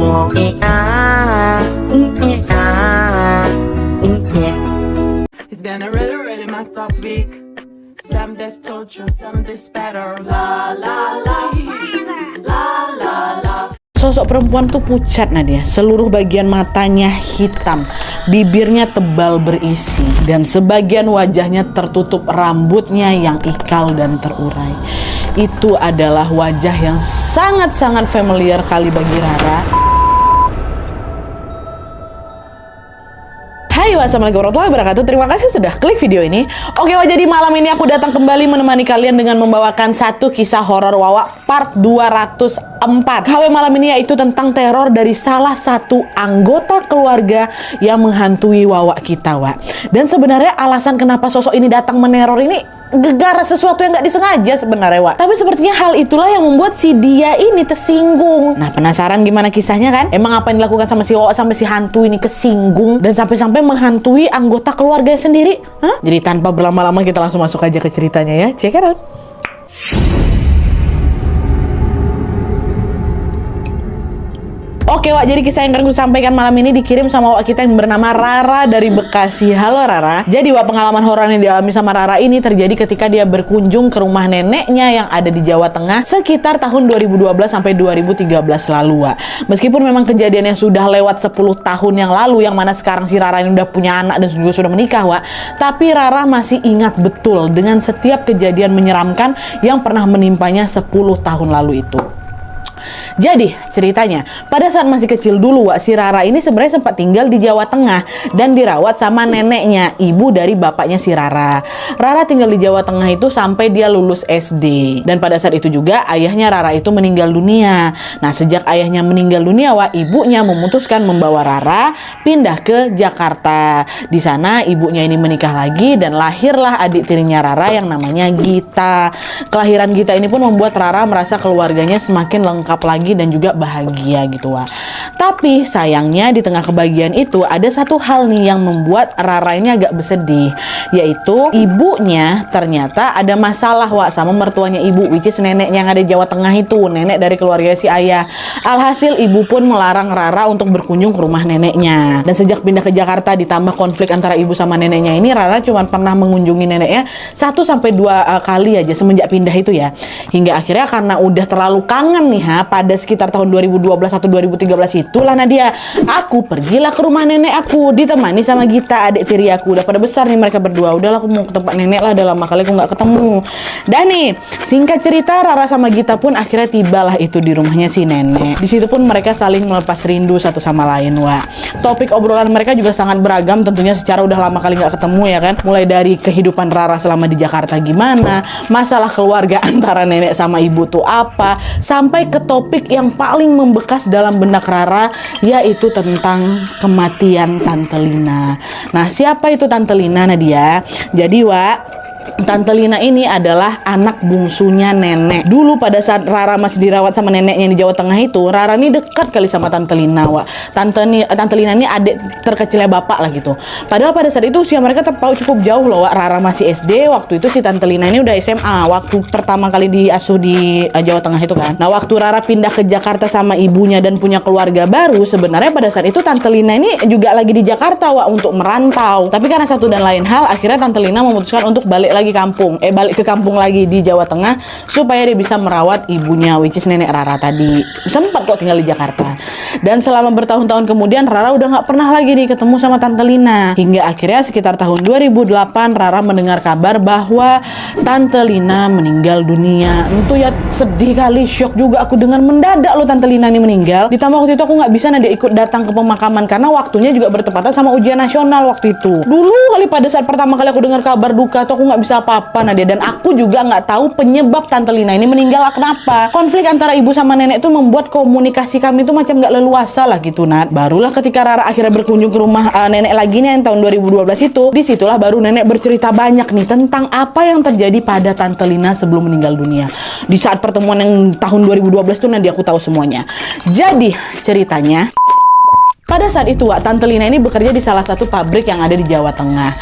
It's been a really, really messed up week. Some days told you, some days better. La la la, la la la. Sosok perempuan tuh pucat Nadia, seluruh bagian matanya hitam, bibirnya tebal berisi, dan sebagian wajahnya tertutup rambutnya yang ikal dan terurai. Itu adalah wajah yang sangat-sangat familiar kali bagi Rara. Hai, wassalamualaikum warahmatullahi wabarakatuh. Terima kasih sudah klik video ini. Oke, jadi malam ini aku datang kembali menemani kalian dengan membawakan satu kisah horor Wawa part 204. KW malam ini yaitu tentang teror dari salah satu anggota keluarga yang menghantui Wawa kita, Wak. Dan sebenarnya alasan kenapa sosok ini datang meneror ini gegara sesuatu yang nggak disengaja sebenarnya, Wak. Tapi sepertinya hal itulah yang membuat si dia ini tersinggung. Nah, penasaran gimana kisahnya kan? Emang apa yang dilakukan sama si Wawa sampai si hantu ini kesinggung dan sampai-sampai menghantui anggota keluarga sendiri? Hah? Jadi tanpa berlama-lama kita langsung masuk aja ke ceritanya ya. Check it out. Oke, Wak, jadi kisah yang akan gue sampaikan malam ini dikirim sama Wak kita yang bernama Rara dari Bekasi. Halo Rara. Jadi Wak, pengalaman horor yang dialami sama Rara ini terjadi ketika dia berkunjung ke rumah neneknya yang ada di Jawa Tengah sekitar tahun 2012 sampai 2013 lalu, Wak. Meskipun memang kejadiannya sudah lewat 10 tahun yang lalu, yang mana sekarang si Rara ini udah punya anak dan juga sudah menikah, Wak. Tapi Rara masih ingat betul dengan setiap kejadian menyeramkan yang pernah menimpanya 10 tahun lalu itu. Jadi ceritanya pada saat masih kecil dulu, Wak, si Rara ini sebenarnya sempat tinggal di Jawa Tengah dan dirawat sama neneknya, ibu dari bapaknya si Rara. Rara tinggal di Jawa Tengah itu sampai dia lulus SD. Dan pada saat itu juga ayahnya Rara itu meninggal dunia. Nah, sejak ayahnya meninggal dunia, Wak, ibunya memutuskan membawa Rara pindah ke Jakarta. Di sana ibunya ini menikah lagi dan lahirlah adik tirinya Rara yang namanya Gita. Kelahiran Gita ini pun membuat Rara merasa keluarganya semakin lengkap lagi dan juga bahagia gitu, Wak. Tapi sayangnya di tengah kebahagiaan itu ada satu hal nih yang membuat Rara ini agak bersedih, yaitu ibunya ternyata ada masalah, Wak, sama mertuanya ibu, which is neneknya yang ada di Jawa Tengah itu, nenek dari keluarga si ayah. Alhasil ibu pun melarang Rara untuk berkunjung ke rumah neneknya. Dan sejak pindah ke Jakarta ditambah konflik antara ibu sama neneknya ini, Rara cuma pernah mengunjungi neneknya 1-2 kali aja semenjak pindah itu ya. Hingga akhirnya karena udah terlalu kangen nih, pada sekitar tahun 2012 atau 2013 itulah Nadia, aku pergilah ke rumah nenek aku ditemani sama Gita, adik tiri aku. Udah pada besar nih mereka berdua. Udahlah, aku mau ke tempat nenek lah, udah lama kali aku nggak ketemu. Dan nih, singkat cerita, Rara sama Gita pun akhirnya tibalah itu di rumahnya si nenek. Di situ pun mereka saling melepas rindu satu sama lain, Wak. Topik obrolan mereka juga sangat beragam tentunya, secara udah lama kali nggak ketemu ya kan. Mulai dari kehidupan Rara selama di Jakarta gimana, masalah keluarga antara nenek sama ibu tuh apa, sampai ke topik yang paling membekas dalam benak Rara, yaitu tentang kematian Tante Lina. Nah, siapa itu Tante Lina, Nadia? Jadi, Wak, Tante Lina ini adalah anak bungsunya nenek. Dulu pada saat Rara masih dirawat sama neneknya di Jawa Tengah itu, Rara ini dekat kali sama Tante Lina, Wak. Tante Lina ini adik terkecilnya bapak lah gitu. Padahal pada saat itu usia mereka terpaut cukup jauh loh, Wak. Rara masih SD, waktu itu si Tante Lina ini udah SMA, waktu pertama kali diasuh di Jawa Tengah itu kan. Nah, waktu Rara pindah ke Jakarta sama ibunya dan punya keluarga baru, sebenarnya pada saat itu Tante Lina ini juga lagi di Jakarta, Wak, untuk merantau. Tapi karena satu dan lain hal, akhirnya Tante Lina memutuskan untuk balik ke kampung lagi di Jawa Tengah supaya dia bisa merawat ibunya, which is nenek Rara tadi. Sempat kok tinggal di Jakarta. Dan selama bertahun-tahun kemudian Rara udah nggak pernah lagi nih ketemu sama Tante Lina. Hingga akhirnya sekitar tahun 2008 Rara mendengar kabar bahwa Tante Lina meninggal dunia. Tentu ya sedih kali, shock juga aku dengar mendadak loh Tante Lina ini meninggal. Ditambah waktu itu aku nggak bisa Nadia ikut datang ke pemakaman karena waktunya juga bertepatan sama ujian nasional waktu itu. Dulu kali pada saat pertama kali aku dengar kabar duka tuh aku nggak bisa apa-apa, Nadia. Dan aku juga nggak tahu penyebab Tante Lina ini meninggal kenapa. Konflik antara ibu sama nenek tuh membuat komunikasi kami tuh macam nggak leluasa lah gitu, Nat. Barulah ketika Rara akhirnya berkunjung ke rumah nenek lagi nih yang tahun 2012 itu, disitulah baru nenek bercerita banyak nih tentang apa yang terjadi pada Tante Lina sebelum meninggal dunia. Di saat pertemuan yang tahun 2012 tuh Nadia aku tahu semuanya. Jadi ceritanya, pada saat itu, Wak, Tante Lina ini bekerja di salah satu pabrik yang ada di Jawa Tengah.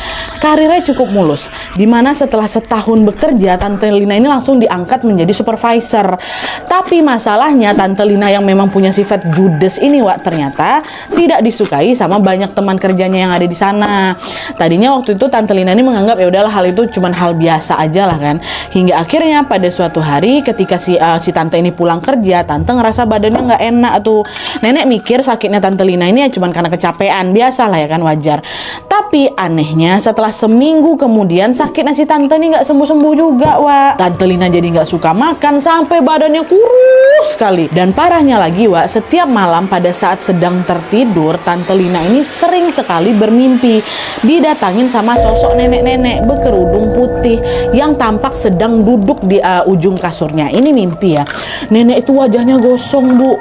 Karirnya cukup mulus, dimana setelah setahun bekerja, Tante Lina ini langsung diangkat menjadi supervisor. Tapi masalahnya Tante Lina yang memang punya sifat judes ini, Wak, ternyata tidak disukai sama banyak teman kerjanya yang ada di sana. Tadinya waktu itu Tante Lina ini menganggap ya udahlah hal itu cuman hal biasa aja lah kan. Hingga akhirnya pada suatu hari ketika si Tante ini pulang kerja, Tante ngerasa badannya nggak enak tuh. Nenek mikir sakitnya Tante Lina ini ya cuman karena kecapean, biasa lah ya kan, wajar. Tapi anehnya setelah seminggu kemudian sakitnya si Tante ini nggak sembuh-sembuh juga, Wak. Tante Lina jadi nggak suka makan sampai badannya kurus sekali. Dan parahnya lagi, Wak, setiap malam pada saat sedang tertidur, Tante Lina ini sering sekali bermimpi didatangin sama sosok nenek-nenek berkerudung putih yang tampak sedang duduk di ujung kasurnya. Ini mimpi ya. Nenek itu wajahnya gosong, Bu,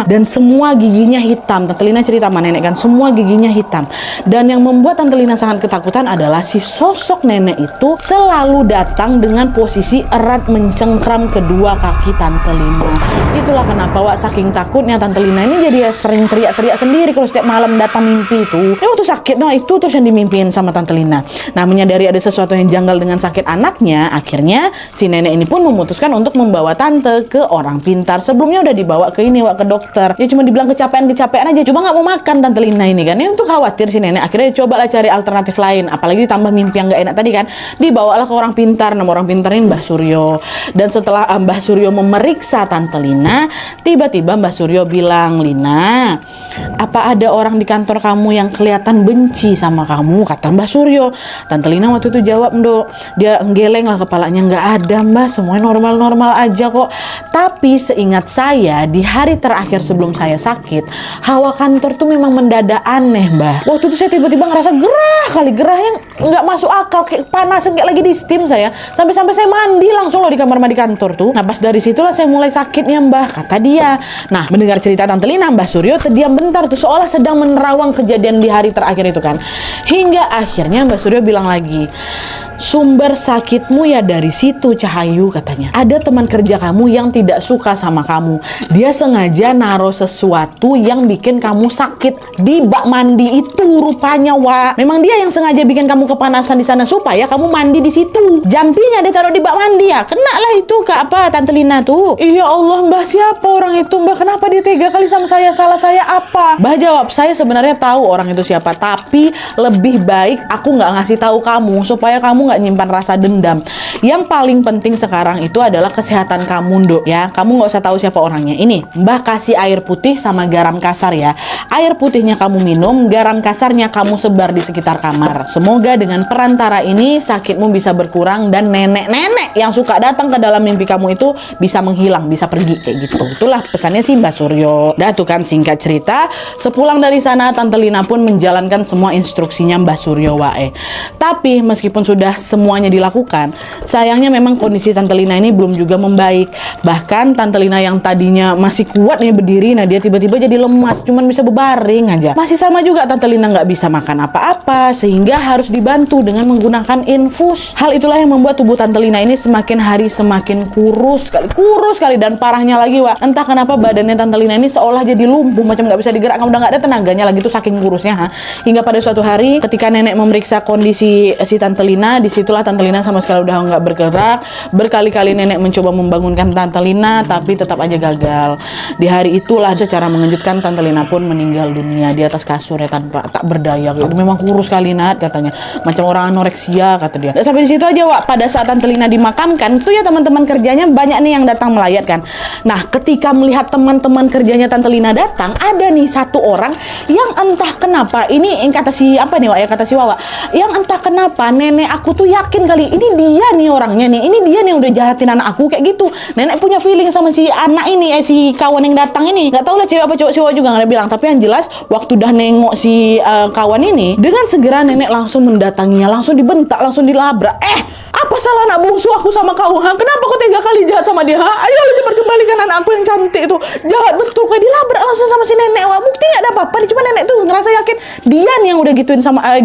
dan semua giginya hitam. Tante Lina cerita sama nenek kan, semua giginya hitam. Dan yang membuat Tante Lina sangat ketakutan adalah si sosok nenek itu selalu datang dengan posisi erat mencengkram kedua kaki Tante Lina. Itulah kenapa, Wak, saking takutnya Tante Lina ini jadi sering teriak-teriak sendiri kalau setiap malam datang mimpi itu. Waktu sakit, nah itu terus yang dimimpiin sama Tante Lina. Nah, menyadari ada sesuatu yang janggal dengan sakit anaknya, akhirnya si nenek ini pun memutuskan untuk membawa Tante ke orang pintar. Sebelumnya udah dibawa ke ini, Wak, ke dokter. Ya cuma dibilang kecapean aja, cuma nggak mau makan Tante Lina ini kan. Ini untuk khawatir si nenek, akhirnya cobalah cari alternatif lain. Apalagi ditambah mimpi yang nggak enak tadi kan. Dibawalah ke orang pintar. Nama orang pintar ini Mbah Suryo. Dan setelah Mbah Suryo memeriksa Tante Lina, tiba-tiba Mbah Suryo bilang, "Lina, apa ada orang di kantor kamu yang kelihatan benci sama kamu?" Kata Mbah Suryo. Tante Lina waktu itu jawab, "Nduk." Dia geleng lah kepalanya, "Nggak ada, Mbah, semuanya normal-normal aja kok." Tapi seingat saya, di hari terakhir sebelum saya sakit, hawa kantor tuh memang mendadak aneh, Mbah. Waktu itu saya tiba-tiba ngerasa gerah yang nggak masuk akal, kayak panas, kayak lagi di steam saya. Sampai-sampai saya mandi langsung loh di kamar mandi kantor tuh. Nah, pas dari situlah saya mulai sakitnya, Mbah, kata dia. Nah, mendengar cerita Tante Lina, Mbah Suryo terdiam bentar tuh, seolah sedang menerawang kejadian di hari terakhir itu kan. Hingga akhirnya Mbah Suryo bilang lagi, "Sumber sakitmu ya dari situ, Cahayu," katanya. "Ada teman kerja kamu yang tidak suka sama kamu. Dia sengaja naruh sesuatu yang bikin kamu sakit di bak mandi itu rupanya, Wak. Memang dia yang sengaja bikin kamu kepanasan di sana supaya kamu mandi di situ. Jampinya dia taruh di bak mandi ya. Kena lah itu ke Tante Lina tuh." "Iya Allah, Mbah, siapa orang itu, Mbah? Kenapa dia tega kali sama saya? Salah saya apa?" Mbah jawab, "Saya sebenarnya tahu orang itu siapa, tapi lebih baik aku nggak ngasih tahu kamu supaya kamu nggak nyimpan rasa dendam. Yang paling penting sekarang itu adalah kesehatan kamu, Nduk, ya. Kamu nggak usah tahu siapa orangnya. Ini, Mbah kasih air putih sama garam kasar ya. Air putihnya kamu minum, garam kasarnya kamu sebar di sekitar kamar. Semoga dengan perantara ini sakitmu bisa berkurang dan nenek-nenek yang suka datang ke dalam mimpi kamu itu bisa menghilang, bisa pergi," kayak gitu. Itulah pesannya sih Mbah Suryo. Dah tuh kan, singkat cerita, sepulang dari sana Tante Lina pun menjalankan semua instruksinya Mbah Suryo, wae. Tapi meskipun sudah semuanya dilakukan, sayangnya memang kondisi Tante Lina ini belum juga membaik. Bahkan Tante Lina yang tadinya masih kuat nih berdiri, nah dia tiba-tiba jadi lemas, cuman bisa berbaring aja. Masih sama juga Tante Lina nggak bisa makan apa-apa, sehingga harus dibantu dengan menggunakan infus. Hal itulah yang membuat tubuh Tante Lina ini semakin hari semakin kurus sekali. Dan parahnya lagi, Wak, entah kenapa badannya Tante Lina ini seolah jadi lumpuh, macam nggak bisa digerakkan, udah nggak ada tenaganya lagi tuh saking kurusnya. Hingga pada suatu hari ketika nenek memeriksa kondisi si Tante Lina, disitulah Tante Lina sama sekali udah nggak bergerak. Berkali-kali nenek mencoba membangunkan Tante Lina, tapi tetap aja gagal. Di hari itulah secara mengejutkan Tante Lina pun meninggal dunia di atas kasurnya tanpa tak berdaya. Memang kurus sekali, Nat, katanya, macam orang anoreksia, kata dia. Sampai di situ aja, Wak. Pada saat Tante Lina dimakamkan tuh ya teman-teman kerjanya banyak nih yang datang melayat kan. Nah, ketika melihat teman-teman kerjanya Tante Lina datang, ada nih satu orang yang entah kenapa, ini kata si apa nih, Wak, ya, kata si Wawa, yang entah kenapa nenek aku tuh yakin kali ini dia nih orangnya nih, ini dia nih udah jahatin anak aku kayak gitu. Nenek punya feeling sama si anak ini, si kawan yang datang ini. Nggak tahu lah cewek apa cowok, cowok juga nggak ada bilang. Tapi yang jelas waktu udah nengok si kawan ini, dengan segera nenek langsung mendatanginya, langsung dibentak, langsung dilabrak. Apa salah anak bungsu aku sama kau? Kenapa kau tega kali jahat sama dia? Ayo cepat kembalikan anak aku yang cantik itu. Jahat betul, kayak dilabrak langsung sama si nenek. Wah, bukti nggak ada apa-apa. Cuma nenek tuh ngerasa yakin dia nih yang udah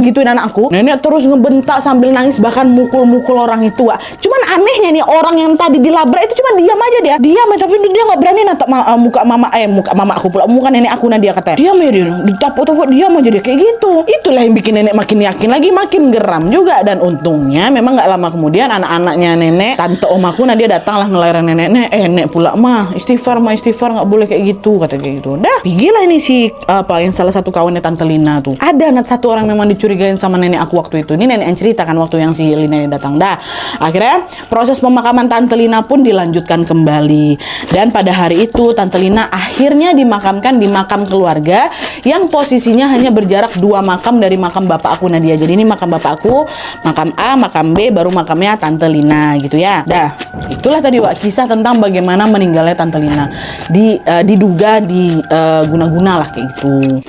gituin anak aku. Nenek terus ngebentak sambil nangis, bahkan mukul-mukul orang itu, Wak. Cuman anehnya nih, orang yang tadi dilabrak itu cuma diam aja dia. Diam, tapi dia nggak berani natap muka mama aku pula, muka nenek aku. Nadia katanya diam ya, dia ditapuk-tapuk, diam aja dia kayak gitu. Itulah yang bikin nenek makin yakin lagi, makin geram juga. Dan untungnya memang nggak lama kemudian anak-anaknya nenek, tante om aku Nadia datanglah ngelarang nenek pula, mah istighfar nggak boleh kayak gitu, kata kayak gitu. Dah pigilah ini si yang salah satu kawannya tante Lina tuh. Ada satu orang memang dicurigain sama nenek aku waktu itu. Ini nenek yang ceritakan waktu yang si Lina ini datang. Dah akhirnya proses pemakaman tante Lina pun dilanjutkan kembali. Dan pada hari itu tante Lina akhirnya dimakamkan di makam keluarga yang posisinya hanya berjarak 2 makam dari makam bapak aku Nadia. Jadi ini makam bapak aku, makam A, makam B, baru makamnya tante Lina gitu ya. Dah, itulah tadi Wak, kisah tentang bagaimana meninggalnya tante Lina. Diduga guna-guna lah kayak gitu.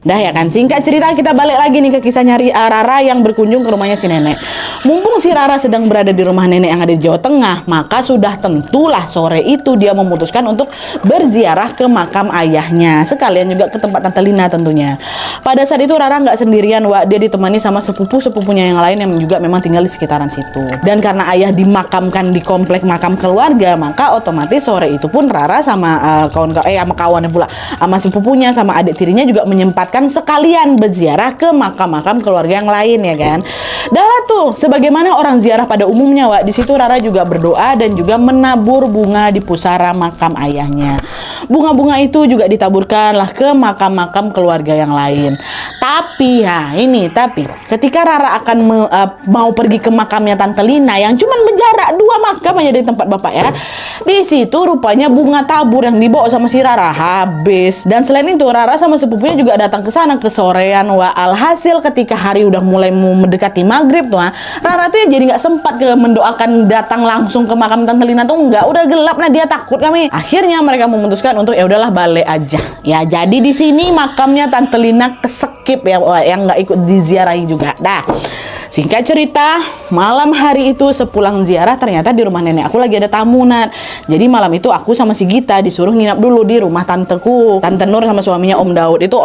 Dah ya kan, singkat cerita kita balik lagi nih ke kisahnya Rara yang berkunjung ke rumahnya si nenek. Mumpung si Rara sedang berada di rumah nenek yang ada di Jawa Tengah, maka sudah tentulah sore itu dia memutuskan untuk berziarah ke makam ayahnya, sekalian juga ke tempat tante Lina tentunya. Pada saat itu Rara nggak sendirian, Wak. Dia ditemani sama sepupu-sepupunya yang lain yang juga memang tinggal di sekitaran situ. Dan karena ayah dimakamkan di komplek makam keluarga, maka otomatis sore itu pun Rara sama sama kawannya pula, sama sepupunya, sama adik tirinya juga menyempatkan sekalian berziarah ke makam-makam keluarga yang lain ya kan. Dah lah tuh, sebagaimana orang ziarah pada umumnya, Wak. Di situ Rara juga berdoa dan juga menabur bunga di pusara makam ayahnya. Bunga-bunga itu juga ditaburkanlah ke makam-makam keluarga yang lain. Tapi ketika Rara akan mau pergi ke makamnya tante Lina yang cuman berjarak 2 makam aja dari tempat bapak ya, di situ rupanya bunga tabur yang dibawa sama si Rara habis. Dan selain itu Rara sama sepupunya juga datang ke sana kesorean, Wak. Alhasil ketika hari udah mulai mau mendekati maghrib tuh, Rara tuh ya jadi nggak sempat mendoakan datang langsung ke makam tante Lina tuh, nggak, udah gelap. Nah dia takut kami. Akhirnya mereka memutuskan untuk ya udahlah balik aja. Ya jadi di sini makamnya tante Lina kesekip ya, yang nggak ikut diziarahi juga. Dah. Singkat cerita, malam hari itu sepulang ziarah ternyata di rumah nenek aku lagi ada tamu, Nat. Jadi malam itu aku sama si Gita disuruh nginap dulu di rumah tanteku, Tante Nur sama suaminya Om Daud. Itu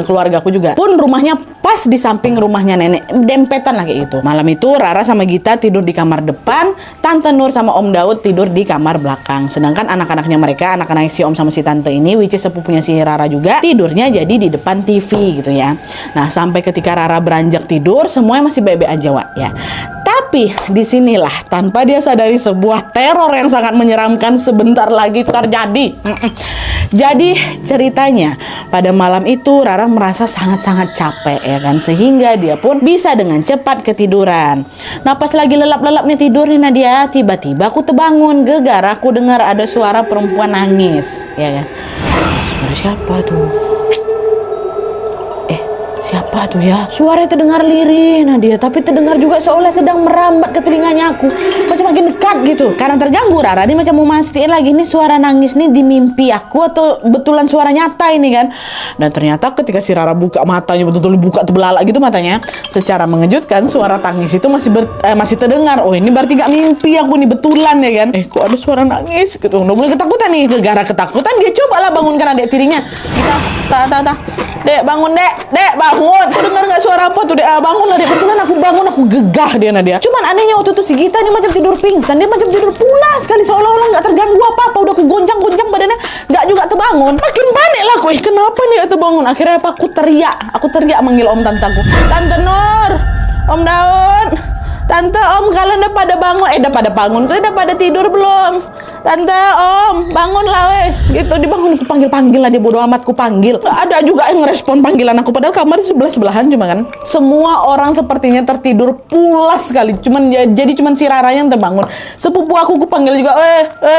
keluarga aku juga. Pun rumahnya pas di samping rumahnya nenek, dempetan lah kayak gitu. Malam itu Rara sama Gita tidur di kamar depan, Tante Nur sama Om Daud tidur di kamar belakang. Sedangkan anak-anaknya mereka, anak-anak si Om sama si Tante ini, which is sepupunya si Rara juga, tidurnya jadi di depan TV gitu ya. Nah sampai ketika Rara beranjak tidur, semuanya masih baik-baik aja, Wak, ya. Tapi disinilah tanpa dia sadari sebuah teror yang sangat menyeramkan sebentar lagi terjadi. Jadi ceritanya pada malam itu Rara merasa sangat-sangat capek ya kan, sehingga dia pun bisa dengan cepat ketiduran. Nah pas lagi lelap-lelapnya tidur nih Nadia, tiba-tiba aku terbangun, gegar aku dengar ada suara perempuan nangis ya kan. Suara siapa tuh? Siapa tuh ya? Suaranya terdengar lirih Nadia, tapi terdengar juga seolah sedang merambat ke telinganya aku. Macam makin dekat gitu. Karena terganggu Rara, dia macam mau mastiin lagi nih suara nangis nih di mimpi aku atau betulan suara nyata ini kan. Dan ternyata ketika si Rara buka matanya, betul-betul buka terbelalak gitu matanya, secara mengejutkan suara tangis itu masih terdengar. Oh ini berarti gak mimpi aku nih, betulan ya kan. Kok ada suara nangis gitu. Udah mulai ketakutan nih. Gara-gara ketakutan dia cobalah bangunkan adik tirinya. Kita Dek bangun, Dek bangun. Kau dengar gak suara apa tuh, Dek? Bangunlah, Dek. Betulan aku bangun, aku gegah dia Nadia. Cuman anehnya waktu itu si Gita ini macam tidur pingsan, dia macam tidur pulas sekali, seolah-olah gak terganggu apa-apa. Udah aku goncang-goncang badannya, gak juga terbangun. Makin panik lah aku, kenapa nih gak terbangun? Akhirnya apa? Aku teriak manggil Om Tantaku. Tante Nur, Om Daud, Tante, Om, kalian udah pada bangun? Udah pada bangun, kalian udah pada tidur belum? Tante, Om, bangunlah weh. Gitu dibangun, aku panggil-panggil lah, dia bodo amat, aku panggil. Gak ada juga yang ngerespon panggilan aku, padahal kamar di sebelah-sebelahan cuma kan. Semua orang sepertinya tertidur pulas sekali. Jadi cuman si Rara yang terbangun. Sepupu aku panggil juga,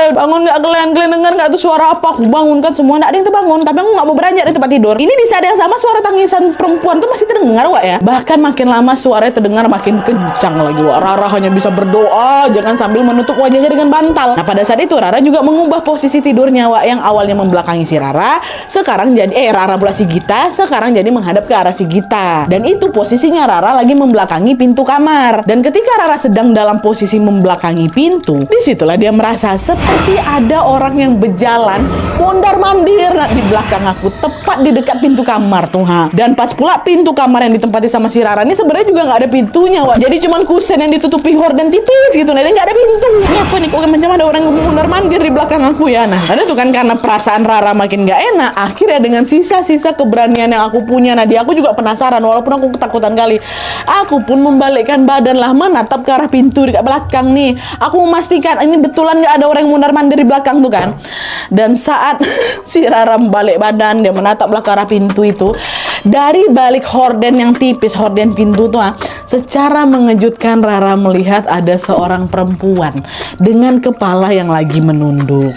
bangun gak kalian dengar gak tuh suara apa? Aku bangun kan, semua gak ada yang terbangun, tapi aku gak mau beranjak di tempat tidur. Ini di saat yang sama suara tangisan perempuan tuh masih terdengar, Wak ya. Bahkan makin lama suaranya terdengar makin kencang lagi, Wak. Rara hanya bisa berdoa, jangan sambil menutup wajahnya dengan bantal. Nah pada saat itu itu Rara juga mengubah posisi tidurnya, Wak, yang awalnya membelakangi si Rara, sekarang jadi Rara pula si Gita, sekarang jadi menghadap ke arah si Gita. Dan itu posisinya Rara lagi membelakangi pintu kamar. Dan ketika Rara sedang dalam posisi membelakangi pintu, disitulah dia merasa seperti ada orang yang berjalan mondar-mandir di belakang aku, tepat di dekat pintu kamar tuh, ha. Dan pas pula pintu kamar yang ditempati sama si Rara ini sebenarnya juga nggak ada pintunya, Wak. Jadi cuman kusen yang ditutupi horden tipis gitu, nah nggak ada pintu. Ini apa nih, kok macam ada orang mondar-mandir di belakang aku ya. Nah, ada tuh kan karena perasaan Rara makin nggak enak, akhirnya dengan sisa-sisa keberanian yang aku punya, nah aku juga penasaran walaupun aku ketakutan kali. Aku pun membalikkan badan lah menatap ke arah pintu di belakang nih. Aku memastikan ini betulan nggak ada orang yang mondar-mandir di belakang tuh kan. Dan saat si Rara membalik badan, dia menataplah ke arah pintu itu. Dari balik horden yang tipis, horden pintu tuh, secara mengejutkan Rara melihat ada seorang perempuan dengan kepala yang lagi menunduk.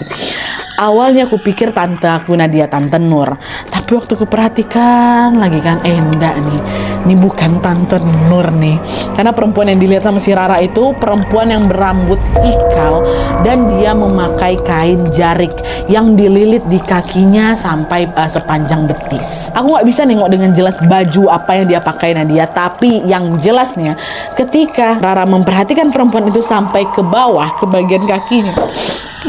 Awalnya aku pikir tante aku Nadia, tante Nur. Tapi waktu aku perhatikan lagi kan, enggak nih. Ini bukan tante Nur nih. Karena perempuan yang dilihat sama si Rara itu perempuan yang berambut ikal dan dia memakai kain jarik yang dililit di kakinya sampai sepanjang betis. Aku nggak bisa nengok dengan jelas baju apa yang dia pakai Nadia, tapi yang jelasnya ketika Rara memperhatikan perempuan itu sampai ke bawah ke bagian kakinya,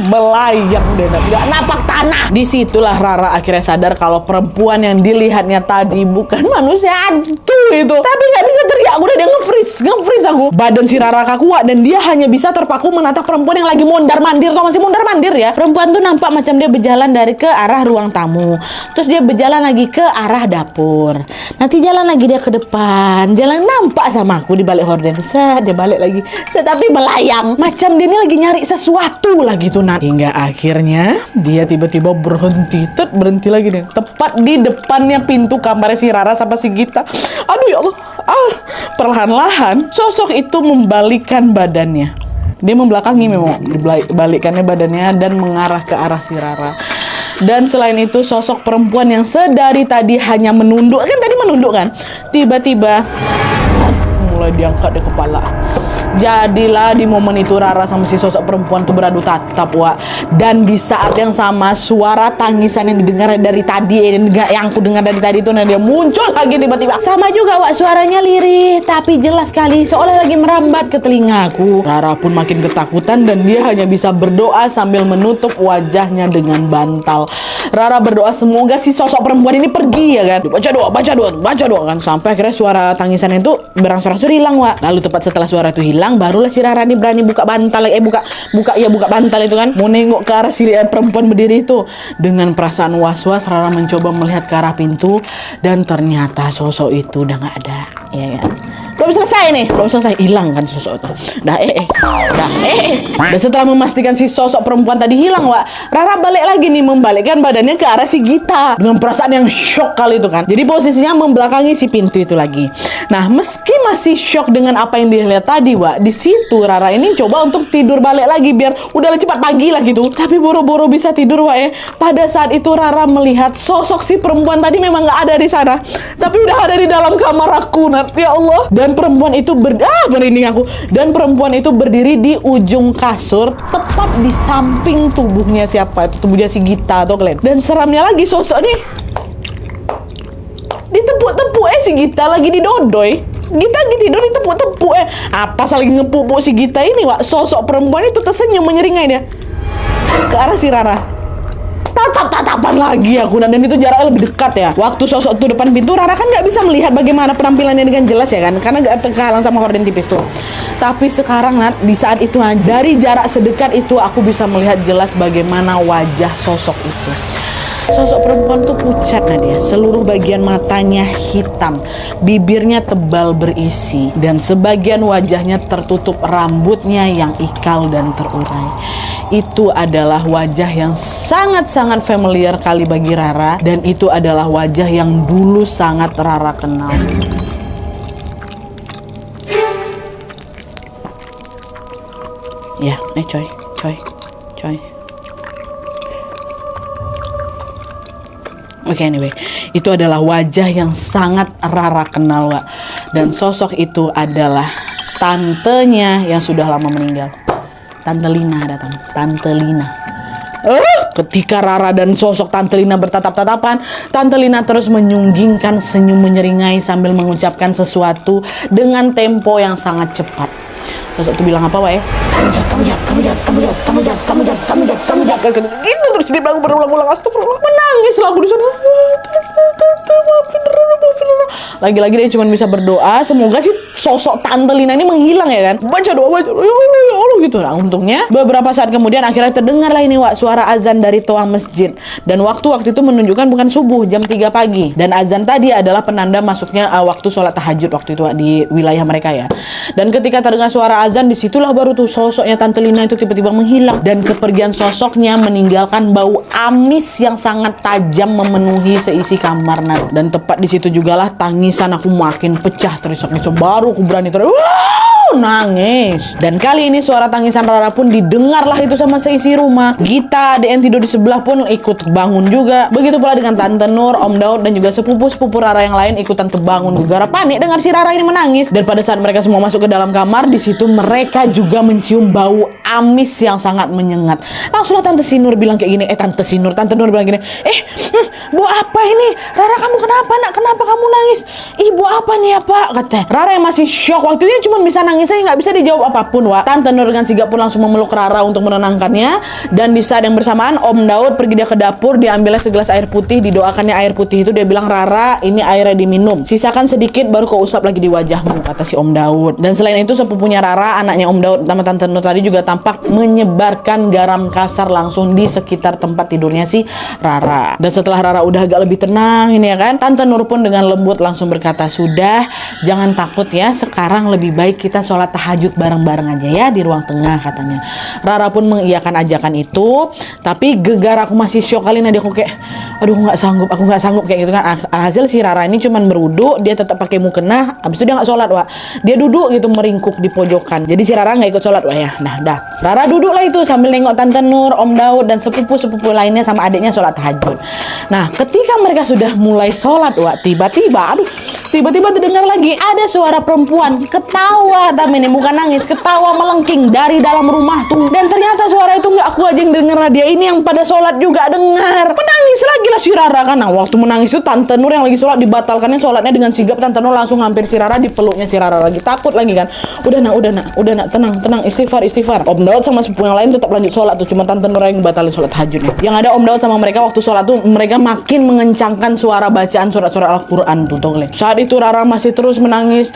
melayang deh, tidak napak tanah. Disitulah Rara akhirnya sadar kalau perempuan yang dilihatnya tadi bukan manusia hantu itu. Tapi nggak bisa teriak, aku udah dia nge-freeze aku. Badan si Rara kuat dan dia hanya bisa terpaku menatap perempuan yang lagi mondar-mandir. Tau masih mondar-mandir ya. Perempuan tuh nampak macam dia berjalan dari ke arah ruang tamu, terus dia berjalan lagi ke arah dapur, nanti jalan lagi dia ke depan, jalan nampak sama aku di balik horden. Dia balik lagi, tapi melayang macam dia ini lagi nyari sesuatu lah gitu. Hingga akhirnya dia tiba-tiba berhenti lagi deh, tepat di depannya pintu kamar si Rara sama si Gita. Aduh ya Allah, perlahan-lahan sosok itu membalikkan badannya. Dia membelakangi memang, dibalikannya badannya dan mengarah ke arah si Rara. Dan selain itu sosok perempuan yang sedari tadi hanya menunduk, kan tadi menunduk kan, tiba-tiba mulai diangkat di kepala. Jadilah di momen itu Rara sama si sosok perempuan tuh beradu tatap, Wak. Dan di saat yang sama suara tangisan yang didengar dari tadi, yang aku dengar dari tadi itu, nah dia muncul lagi tiba-tiba. Sama juga, Wak, suaranya lirih tapi jelas sekali, seolah lagi merambat ke telingaku. Rara pun makin ketakutan dan dia hanya bisa berdoa sambil menutup wajahnya dengan bantal. Rara berdoa semoga si sosok perempuan ini pergi ya kan. Baca doa kan, sampai akhirnya suara tangisan itu berangsur-angsur hilang, Wak. Lalu tepat setelah suara itu hilang, barulah si Rara ini berani buka bantal, buka bantal itu kan, mau nengok ke arah si perempuan berdiri itu. Dengan perasaan was-was Rara mencoba melihat ke arah pintu dan ternyata sosok itu udah nggak ada, ya kan. Belum selesai hilang kan sosok itu. Dan setelah memastikan si sosok perempuan tadi hilang, Wak, Rara balik lagi nih, membalikkan badannya ke arah si Gita dengan perasaan yang shock kali itu kan. Jadi posisinya membelakangi si pintu itu lagi. Nah, meski masih shock dengan apa yang dilihat tadi, Wak, di situ Rara ini coba untuk tidur balik lagi biar udahlah cepat pagi lah gitu. Tapi boro-boro bisa tidur, Wak, ya. Pada saat itu Rara melihat sosok si perempuan tadi memang nggak ada di sana, tapi udah ada di dalam kamar aku, Nat. Ya Allah. Dan perempuan itu merinding aku. Dan perempuan itu berdiri di ujung kasur, tepat di samping tubuhnya siapa? Itu tubuhnya si Gita atau kalian. Dan seramnya lagi sosok nih ditepuk-tepuk si Gita lagi didodoi. Gita lagi tidur ditepuk-tepuk apa saling ngepuk-puk si Gita ini, Wak. Sosok perempuan itu tersenyum menyeringai dia ke arah si Rara. Tatap-tatapan lagi aku, dan itu jaraknya lebih dekat ya. Waktu sosok itu depan pintu, Rara kan nggak bisa melihat bagaimana penampilannya dengan jelas ya kan, karena nggak terhalang sama horden tipis tuh. Tapi sekarang, Nat, di saat itu dari jarak sedekat itu aku bisa melihat jelas bagaimana wajah sosok itu. Sosok perempuan tuh pucat, Nadia. Seluruh bagian matanya hitam, bibirnya tebal berisi, dan sebagian wajahnya tertutup rambutnya yang ikal dan terurai. Itu adalah wajah yang sangat-sangat familiar kali bagi Rara, dan itu adalah wajah yang dulu sangat Rara kenal. Ya, coy. Oke, anyway, itu adalah wajah yang sangat Rara kenal, Wak. Dan sosok itu adalah tantenya yang sudah lama meninggal. Tante Lina datang. Tante Lina. Ketika Rara dan sosok Tante Lina bertatap-tatapan, Tante Lina terus menyunggingkan senyum menyeringai sambil mengucapkan sesuatu dengan tempo yang sangat cepat. Sosok itu bilang apa, Wak ya? Kamu jawab. Gitu terus dia bilang berulang-ulang, astagfirullah. Menangis lah aku di sana. Tante, maafin Rara. Lagi-lagi dia cuma bisa berdoa, semoga sih sosok Tante Lina ini menghilang ya kan. Baca doa, ya Allah gitu. Nah, untungnya beberapa saat kemudian akhirnya terdengar lah ini, Wak, suara azan dari toa masjid. Dan waktu itu menunjukkan bukan subuh, jam 3 pagi. Dan azan tadi adalah penanda masuknya waktu sholat tahajud waktu itu, Wak, di wilayah mereka ya. Dan ketika terdengar suara azan, disitulah baru tuh sosoknya Tante Lina itu tiba-tiba menghilang. Dan kepergian sosoknya meninggalkan bau amis yang sangat tajam memenuhi seisi kamar. Dan tepat di situ jugalah tangisan aku makin pecah terisak-isak. Baru aku berani nangis. Dan kali ini suara tangisan Rara pun didengarlah itu sama seisi rumah. Gita, adik yang tidur di sebelah pun ikut bangun juga. Begitu pula dengan Tante Nur, Om Daud dan juga sepupu-sepupu Rara yang lain ikutan terbangun gara panik dengar si Rara ini menangis. Dan pada saat mereka semua masuk ke dalam kamar, di situ mereka juga mencium bau amis yang sangat menyengat. Langsunglah Tante Sinur bilang kayak gini, Tante Nur bilang gini, bau apa ini? Rara, kamu kenapa nak? Kenapa kamu nangis? Ibu apa nih ya Pak? Katanya. Rara yang masih shock waktu itu cuma bisa nangis aja, nggak bisa dijawab apapun, Wak. Tante Nur dengan sigap pun langsung memeluk Rara untuk menenangkannya. Dan di saat yang bersamaan Om Daud pergi dia ke dapur, diambilnya segelas air putih, didoakannya air putih itu, dia bilang, Rara, ini airnya diminum, sisakan sedikit baru kau usap lagi di wajahmu, kata si Om Daud. Dan selain itu sepupunya Rara, anaknya Om Daud sama Tante Nur tadi juga tampak menyebarkan garam kasar langsung di sekitar tempat tidurnya si Rara. Dan setelah Rara udah agak lebih tenang ini ya kan, Tante Nur pun dengan lembut langsung berkata, sudah, jangan takut ya, sekarang lebih baik kita sholat tahajud bareng-bareng aja ya di ruang tengah, katanya. Rara pun mengiyakan ajakan itu, tapi gegar aku masih syok kali ini, aku kayak aduh aku nggak sanggup kayak gitu kan. Alhasil si Rara ini cuman berwudu, dia tetap pakai mukena, habis itu dia nggak sholat, Wak. Dia duduk gitu meringkuk di pojokan. Jadi si Rara nggak ikut sholat, Wak ya. Nah dah, Rara duduk lah itu sambil nengok Tante Nur, Om Daud dan sepupu-sepupu lainnya sama adiknya sholat tahajud. Nah ketika mereka sudah mulai sholat, Wak, tiba-tiba terdengar lagi ada suara perempuan ketawa, tapi ini bukan nangis, ketawa melengking dari dalam rumah tuh. Dan ternyata suara itu nggak aku aja yang denger, dia ini yang pada sholat juga dengar. Menangis lagi lah si Rara kan. Nah waktu menangis itu Tante Nur yang lagi sholat dibatalkannya sholatnya dengan sigap. Tante Nur langsung hampir si Rara, dipeluknya si Rara lagi, takut lagi kan. Udah nak, tenang, istighfar. Om Daud sama sepupu yang lain tetap lanjut sholat tuh, cuma Tante Nur yang batalin sholat tahajudnya. Yang ada Om Daud sama mereka waktu sholat tuh mereka makin mengencangkan suara bacaan surat-surat Al-Quran tuh. Saat itu Rara masih terus menangis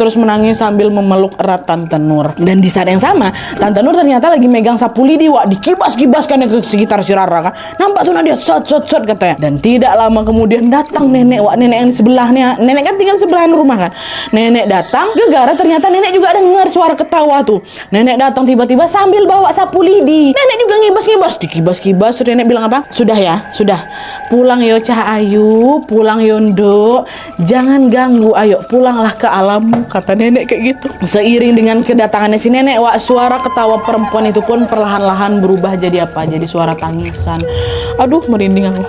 sambil memeluk erat Tante Nur. Dan di saat yang sama Tante Nur ternyata lagi megang sapu lidi, Wak, dikibas-kibaskan ke sekitar si Rara kan. Nampak tuh Nadia sot katanya. Dan tidak lama kemudian datang nenek, Wak, nenek yang di sebelahnya. Nenek kan tinggal sebelahan rumah kan. Nenek datang, gegara ternyata nenek juga dengar suara ketawa tuh. Nenek datang tiba-tiba sambil bawa sapu lidi. Nenek juga ngibas-ngibas, dikibas-kibas. Terus nenek bilang apa? Sudah. Pulang yo Cah Ayu, pulang yo Nduk. Jangan ganggu, ayo pulanglah ke alammu, kata nenek kayak gitu. Seiring dengan kedatangannya si nenek, Wak, suara ketawa perempuan itu pun perlahan-lahan berubah jadi apa? Jadi suara tangisan. Aduh, merinding aku.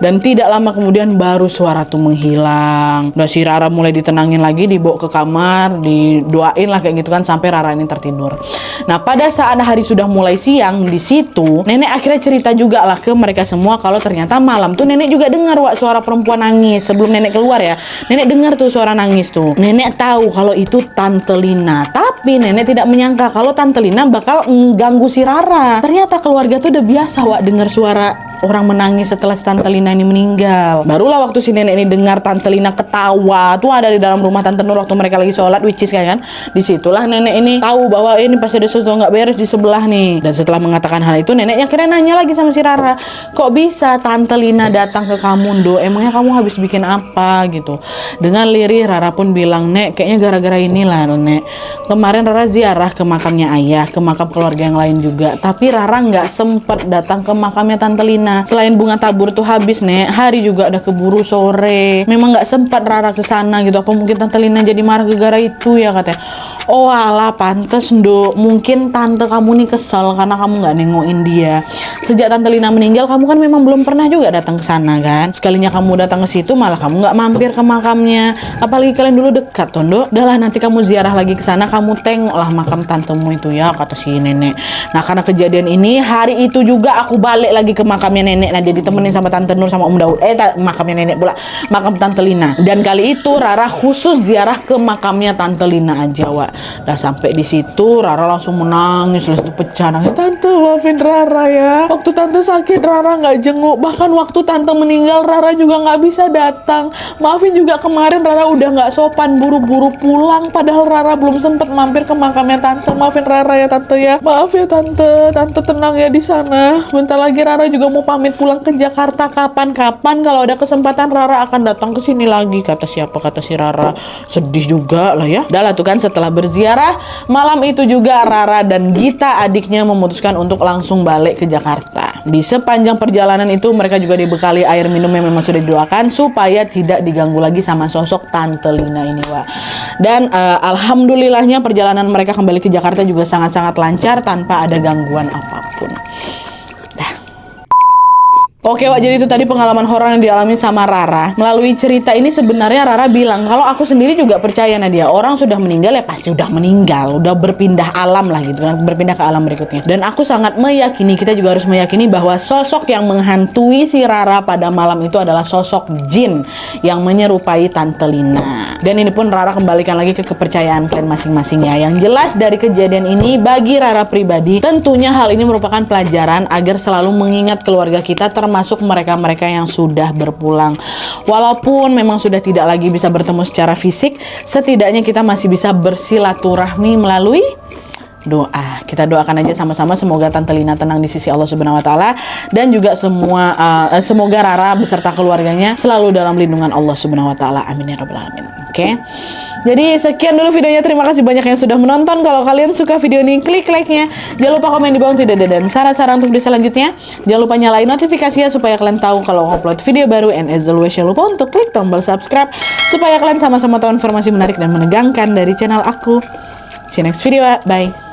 Dan tidak lama kemudian baru suara tuh menghilang. Udah si Rara mulai ditenangin lagi, dibawa ke kamar, didoain lah kayak gitu kan sampai Rara ini tertidur. Nah, pada saat hari sudah mulai siang, di situ nenek akhirnya cerita juga lah ke mereka semua kalau ternyata malam tuh nenek juga dengar, Wak, suara perempuan nangis. Sebelum nenek keluar ya, nenek dengar tuh suara nangis tuh. Nenek tahu kalau itu Tante Lina, tapi nenek tidak menyangka kalau Tante Lina bakal ganggu si Rara. Ternyata keluarga tuh udah biasa, Wak, dengar suara orang menangis setelah Tante Lina ini meninggal. Barulah waktu si nenek ini dengar Tante Lina ketawa tuh ada di dalam rumah Tante Nur waktu mereka lagi sholat, which is kan, disitulah nenek ini tahu bahwa ini pasti ada sesuatu nggak beres di sebelah nih. Dan setelah mengatakan hal itu, neneknya akhirnya nanya lagi sama si Rara, kok bisa Tante Lina datang ke kamu, Ndo? Emangnya kamu habis bikin apa gitu? Dengan lirih Rara pun bilang, Nek, kayaknya gara-gara inilah, Nek. Kemarin Rara ziarah ke makamnya ayah, ke makam keluarga yang lain juga, tapi Rara nggak sempet datang ke makamnya Tante Lina. Selain bunga tabur tuh habis, Nek, hari juga udah keburu sore. Memang nggak sempat Rara kesana gitu. Apa mungkin Tante Lina jadi marah gara-gara itu ya, katanya. Oh alah, pantes, Nduk. Mungkin tante kamu nih kesel karena kamu nggak nengokin dia. Sejak Tante Lina meninggal, kamu kan memang belum pernah juga datang ke sana kan. Sekalinya kamu datang ke situ, malah kamu nggak mampir ke makamnya. Apalagi kalian dulu dekat, Tondo. Udahlah, nanti kamu ziarah lagi ke sana, kamu kamu tengoklah makam tantemu itu ya, kata si nenek. Nah karena kejadian ini, hari itu juga aku balik lagi ke makamnya nenek. Nah dia ditemenin sama Tante Nur sama Om Daud. Makamnya nenek pula, makam Tante Lina. Dan kali itu Rara khusus ziarah ke makamnya Tante Lina aja, Wak. Dah sampai di situ Rara langsung menangis, langsung pecah nangis. Tante maafin Rara ya. Waktu Tante sakit Rara nggak jenguk. Bahkan waktu Tante meninggal Rara juga nggak bisa datang. Maafin juga kemarin Rara udah nggak sopan, buru-buru pulang. Padahal Rara belum sempet mampir ke makamnya Tante. Maafin Rara ya Tante ya. Maaf ya Tante. Tante tenang ya di sana. Bentar lagi Rara juga mau pamit pulang ke Jakarta. Kapan-kapan kalau ada kesempatan Rara akan datang ke sini lagi. Kata siapa? Kata si Rara. Sedih juga lah ya. Udah lah tuh kan, setelah berziarah malam itu juga Rara dan Gita adiknya memutuskan untuk langsung balik ke Jakarta. Di sepanjang perjalanan itu mereka juga dibekali air minum yang memang sudah didoakan supaya tidak diganggu lagi sama sosok Tante Lina ini, Wak. Dan alhamdulillahnya perjalanan mereka kembali ke Jakarta juga sangat-sangat lancar tanpa ada gangguan apapun. Oke, Wak, jadi itu tadi pengalaman horor yang dialami sama Rara. Melalui cerita ini sebenarnya Rara bilang kalau aku sendiri juga percaya, Nadia, orang sudah meninggal ya pasti udah meninggal, udah berpindah alam lah gitu kan, berpindah ke alam berikutnya. Dan aku sangat meyakini, kita juga harus meyakini bahwa sosok yang menghantui si Rara pada malam itu adalah sosok jin yang menyerupai Tante Lina. Dan ini pun Rara kembalikan lagi ke kepercayaan kalian masing-masing ya. Yang jelas dari kejadian ini bagi Rara pribadi, tentunya hal ini merupakan pelajaran agar selalu mengingat keluarga kita, termasuk mereka-mereka yang sudah berpulang. Walaupun memang sudah tidak lagi bisa bertemu secara fisik, setidaknya kita masih bisa bersilaturahmi melalui doa. Kita doakan aja sama-sama semoga Tante Lina tenang di sisi Allah Subhanahu wa taala, dan juga semoga Rara beserta keluarganya selalu dalam lindungan Allah Subhanahu wa taala. Amin ya rabbal alamin. Oke. Jadi sekian dulu videonya. Terima kasih banyak yang sudah menonton. Kalau kalian suka video ini, klik like-nya. Jangan lupa komen di bawah tidak ada dan saran-saran untuk video selanjutnya. Jangan lupa nyalain notifikasinya supaya kalian tahu kalau upload video baru, and as always jangan lupa untuk klik tombol subscribe supaya kalian sama-sama tahu informasi menarik dan menegangkan dari channel aku. See you next video. Bye.